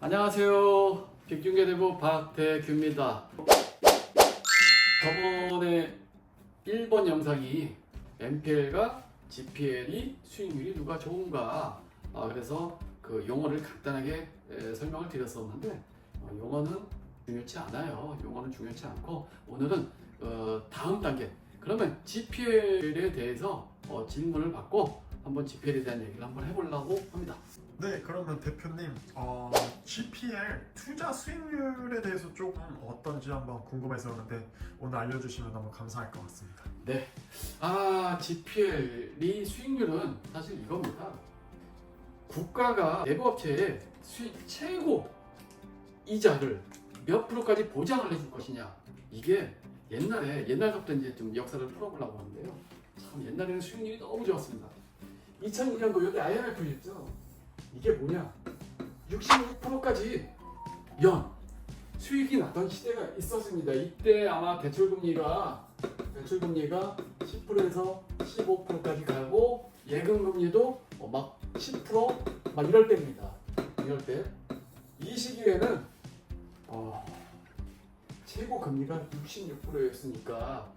안녕하세요. 빅중개대부 박대규입니다. 저번에 1번 영상이 MPL과 GPL이 수익률이 누가 좋은가, 그래서 그 용어를 간단하게 설명을 드렸었는데, 용어는 중요치 않아요. 용어는 중요치 않고, 오늘은 다음 단계, 그러면 GPL에 대해서 질문을 받고 한번 GPL에 대한 얘기를 한번 해보려고 합니다. 네, 그러면 대표님, GPL 투자 수익률에 대해서 조금 어떤지 한번 궁금해서 그런데 오늘 알려주시면 너무 감사할 것 같습니다. 네. GPL이 수익률은 사실 이겁니다. 국가가 내부업체에 수익 최고 이자를 몇 프로까지 보장을 해줄 것이냐. 이게 옛날부터 이제 좀 역사를 풀어보려고 하는데요. 참 옛날에는 수익률이 너무 좋았습니다. 2002년도 여기 IMF 있죠. 이게 뭐냐? 66%까지 연 수익이 나던 시대가 있었습니다. 이때 아마 대출금리가 10%에서 15%까지 가고 예금금리도 막 10% 막 이럴 때입니다. 이럴 때 이 시기에는 최고 금리가 66%였으니까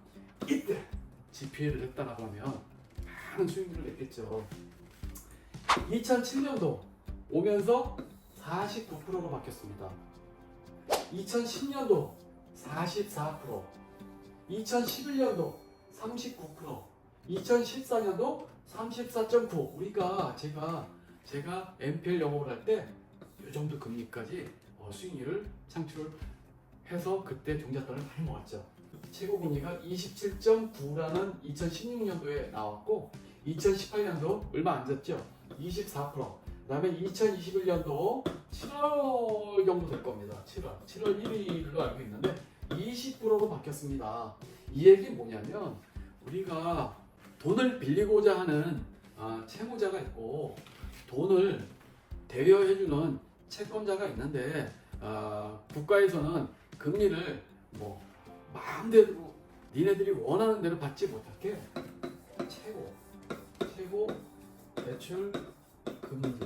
이때 GPL을 했다라고 하면 많은 수익률을 냈겠죠. 2007년도 오면서 49%로 바뀌었습니다. 2010년도 44%, 2011년도 39%, 2014년도 34.9%. 우리가 제가 MPL 영업을 할 때 이 정도 금리까지 수익률을 창출해서 그때 종잣돈을 많이 모았죠. 최고 금리가 27.9라는 2016년도에 나왔고 2018년도 얼마 안 졌죠. 24%. 그 다음에 2021년도 7월 정도 될 겁니다. 7월 1일로 알고 있는데 20%로 바뀌었습니다. 이 얘기는 뭐냐면 우리가 돈을 빌리고자 하는 채무자가 있고 돈을 대여해주는 채권자가 있는데 국가에서는 금리를 마음대로 니네들이 원하는 대로 받지 못하게 최고 대출 금리를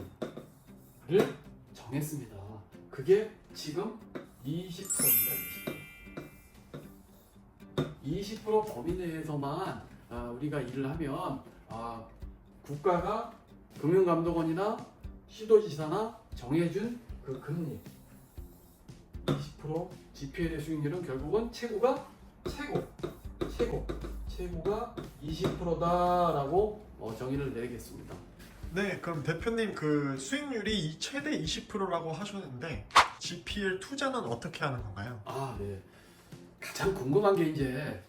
정했습니다. 그게 지금 20%입니다. 20% 범위 내에서만 우리가 일을 하면 국가가 금융감독원이나 시도지사나 정해준 그 금리 20% GPL의 수익률은 결국은 최고가 20%다라고 정의를 내리겠습니다. 네, 그럼 대표님 그 수익률이 최대 20%라고 하셨는데 GPL 투자는 어떻게 하는 건가요? 네. 가장 궁금한 게 이제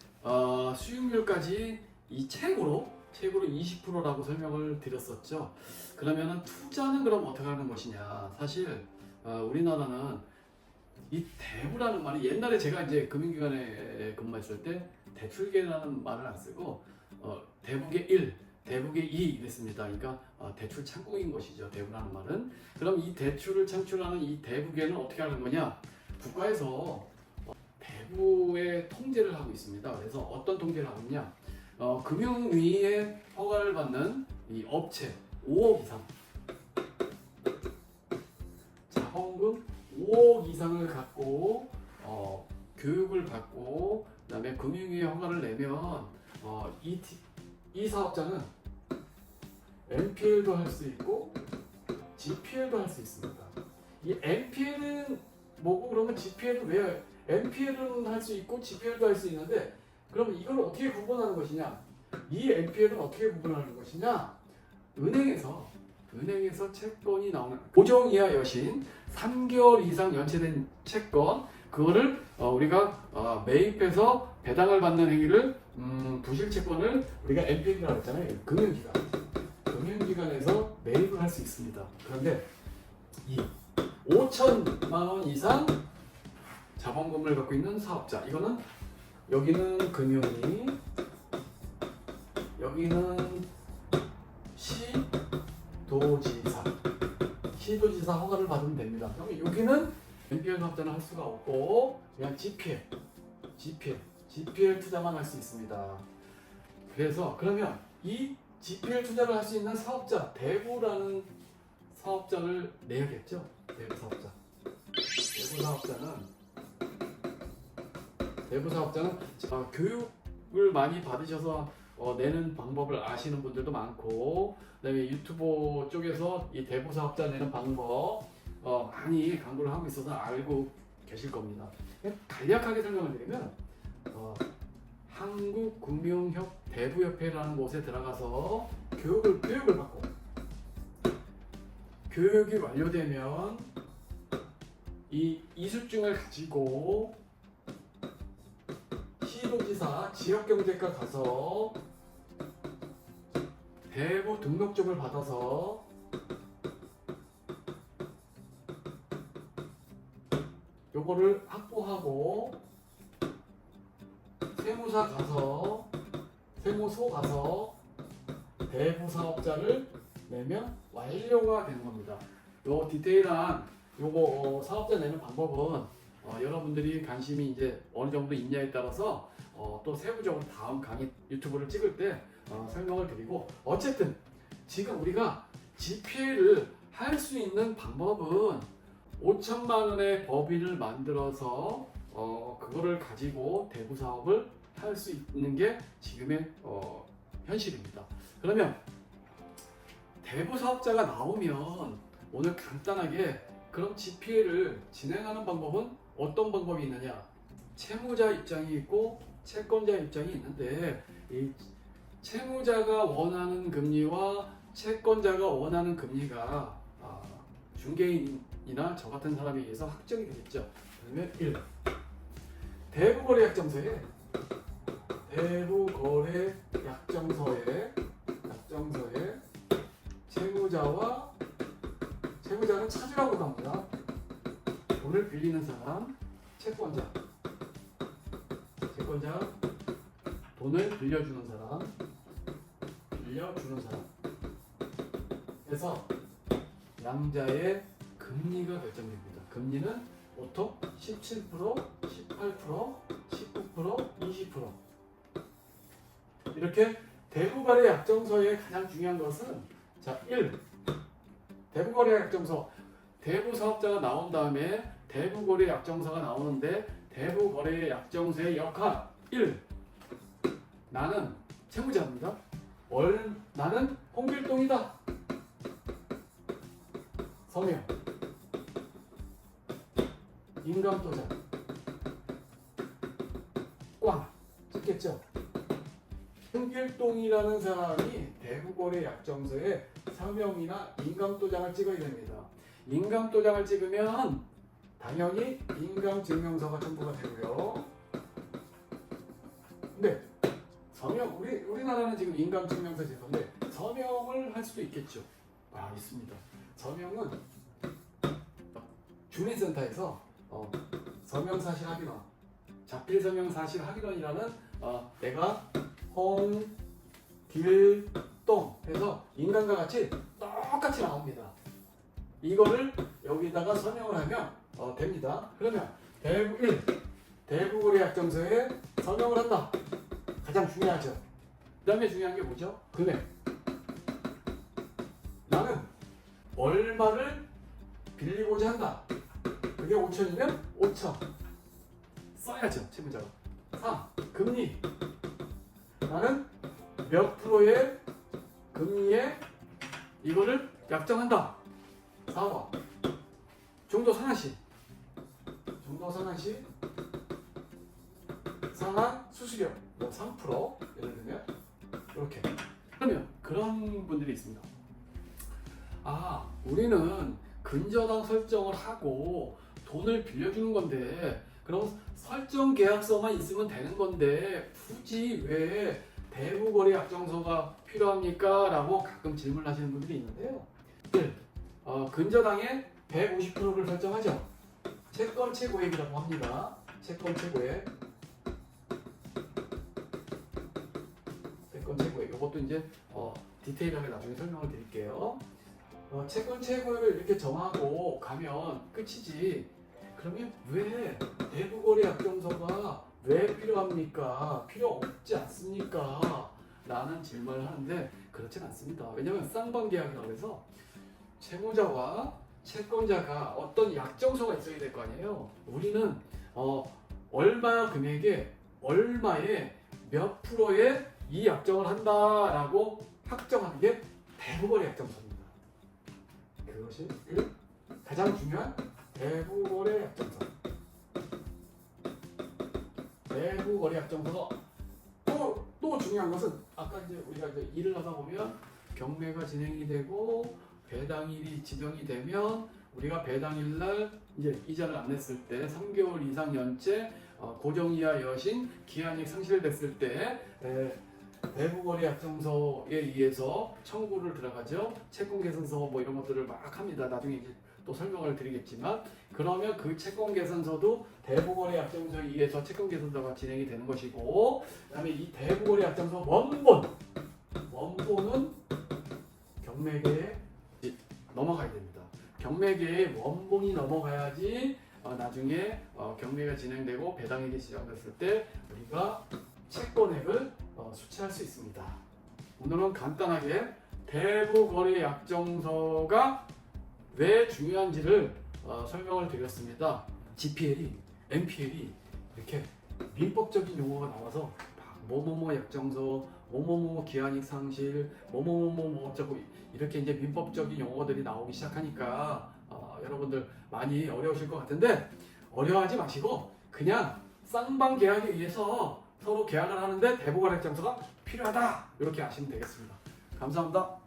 수익률까지 이 최고로 20%라고 설명을 드렸었죠. 그러면은 투자는 그럼 어떻게 하는 것이냐? 사실 우리나라는 이 대부라는 말이 옛날에 제가 이제 금융기관에 근무했을 때 대출계라는 말을 안 쓰고 대북의 1, 대북의 2 이랬습니다. 그러니까 대출 창국인 것이죠. 대부라는 말은. 그럼 이 대출을 창출하는 이 대북에는 어떻게 하는 거냐? 국가에서 대부의 통제를 하고 있습니다. 그래서 어떤 통제를 하고 있냐? 금융위의 허가를 받는 이 업체 5억 이상 자본금 5억 이상을 갖고 교육을 받고 그다음에 금융위의 허가를 내면 이 사업자는 MPL도 할 수 있고 GPL도 할 수 있습니다. 이 MPL은 뭐고 그러면 GPL은 왜 MPL은 할 수 있고 GPL도 할 수 있는데 그러면 이걸 어떻게 구분하는 것이냐? 이 MPL은 어떻게 구분하는 것이냐? 은행에서 채권이 나오는 보정 이하 여신 3개월 이상 연체된 채권 그거를 우리가 매입해서 배당을 받는 행위를 부실 채권을 우리가 MPL이라고 했잖아요. 금융기관에서 매입을 할 수 있습니다. 그런데 이 5천만 원 이상 자본금을 갖고 있는 사업자 이거는 여기는 금융위 여기는 시도지사 허가를 받으면 됩니다. 그러면 여기는 MPL 사업자는 할 수가 없고 그냥 GPL 투자만 할 수 있습니다. 그래서 그러면 이 GPL 투자를 할 수 있는 사업자 대부라는 사업자를 내야겠죠. 대부 사업자. 대부사업자는 교육을 많이 받으셔서 내는 방법을 아시는 분들도 많고, 그다음에 유튜버 쪽에서 이 대부사업자 내는 방법 많이 광고를 하고 있어서 알고 계실 겁니다. 간략하게 설명을 드리면 한국금융협 대부협회라는 곳에 들어가서 교육을 받고, 교육이 완료되면 이 이수증을 가지고 시도지사 지역경제과 가서 대부 등록증을 받아서 요거를 확보하고 세무소 가서 대부사업자를 내면 완료가 되는 겁니다. 요 디테일한 요거 사업자 내는 방법은 여러분들이 관심이 이제 어느 정도 있냐에 따라서 또 세부적으로 다음 강의 유튜브를 찍을 때 설명을 드리고, 어쨌든 지금 우리가 GPA를 할 수 있는 방법은 5천만 원의 법인을 만들어서 그거를 가지고 대부 사업을 할 수 있는 게 지금의 현실입니다. 그러면 대부 사업자가 나오면 오늘 간단하게 그럼 GPA를 진행하는 방법은 어떤 방법이 있느냐? 채무자 입장이 있고 채권자 입장이 있는데, 이 채무자가 원하는 금리와 채권자가 원하는 금리가 중개인이나 저 같은 사람에 의해서 확정이 되겠죠. 그러면 1. 대부거래약정서에 채무자는 차주라고 합니다. 돈을 빌리는 사람, 채권자, 돈을 빌려주는 사람. 그래서 양자의 금리가 결정됩니다. 금리는 보통 17%, 18%, 19%, 20%. 이렇게 대부거래 약정서의 가장 중요한 것은 1. 대부거래 약정서, 대부사업자가 나온 다음에 대부거래 약정서가 나오는데, 대부거래 약정서의 역할 1. 나는 채무자입니다. 나는 홍길동이다. 서명, 인감도장, 꽝 찍겠죠. 홍길동이라는 사람이 대부거래 약정서에 서명이나 인감도장을 찍어야 됩니다. 인감도장을 찍으면 당연히 인감증명서가 첨부가 되고요. 근데 서명, 우리나라는 지금 인감증명서 제도인데 서명을 할 수도 있겠죠. 있습니다. 서명은 주민센터에서 서명사실 확인원, 자필서명사실 확인원이라는 내가 홍길동 해서 인간과 같이 똑같이 나옵니다. 이거를 여기다가 서명을 하면 됩니다. 그러면 대부거래 약정서에 서명을 한다. 가장 중요하죠. 그 다음에 중요한 게 뭐죠? 금액. 나는 얼마를 빌리고자 한다. 그게 5천이면 5천 써야죠, 채무자가. 3. 금리. 나는 몇 프로의 금리에 이거를 약정한다. 4번. 중도 상한시. 상한 수수료 3% 예를 들면 이렇게. 그러면 그런 분들이 있습니다. 우리는 근저당 설정을 하고 돈을 빌려주는 건데, 그럼 설정 계약서만 있으면 되는 건데 굳이 왜 대부거래 약정서가 필요합니까? 라고 가끔 질문하시는 분들이 있는데요. 1. 근저당의 150%를 설정하죠. 채권 최고액이라고 합니다. 채권 최고액. 이것도 이제 디테일하게 나중에 설명을 드릴게요. 채권 최고액을 이렇게 정하고 가면 끝이지. 그러면 왜 대부거래 약정서가 왜 필요합니까? 필요 없지 않습니까? 라는 질문을 하는데 그렇진 않습니다. 왜냐하면 쌍방계약이라고 해서 채무자와 채권자가 어떤 약정서가 있어야 될 거 아니에요. 우리는 얼마 금액에 얼마에 몇 프로의 이 약정을 한다라고 확정하는 게 대부거래 약정서입니다. 그것이 가장 중요한 대부거래 약정서. 대부거래 약정서가 또 중요한 것은 아까 이제 우리가 이제 일을 하다 보면 경매가 진행이 되고 배당일이 지정이 되면 우리가 배당일 날 이제 이자를 안 냈을 때 3개월 이상 연체 고정이하 여신 기한이 상실됐을 때 대부거래 약정서에 의해서 청구를 들어가죠. 채권 개선서 뭐 이런 것들을 막 합니다. 나중에 이제 또 설명을 드리겠지만 그러면 그 채권 개선서도 대부거래 약정서에 의해서 채권 개선서가 진행이 되는 것이고 그다음에 이 대부거래 약정서 원본은 경매계에 넘어가야 됩니다. 경매계에 원본이 넘어가야지 나중에 경매가 진행되고 배당일이 시작됐을 때 우리가 채권액을 수취할 수 있습니다. 오늘은 간단하게 대부거래 약정서가 왜 중요한지를 설명을 드렸습니다. GPL이, MPL이 이렇게 민법적인 용어가 나와서 뭐뭐뭐 약정서, 뭐뭐뭐 기한이 상실, 뭐뭐뭐 어쩌고 이렇게 이제 민법적인 용어들이 나오기 시작하니까 여러분들 많이 어려우실 것 같은데 어려워하지 마시고 그냥 쌍방 계약에 의해서 서로 계약을 하는데 대부거래 약정서가 필요하다 이렇게 아시면 되겠습니다. 감사합니다.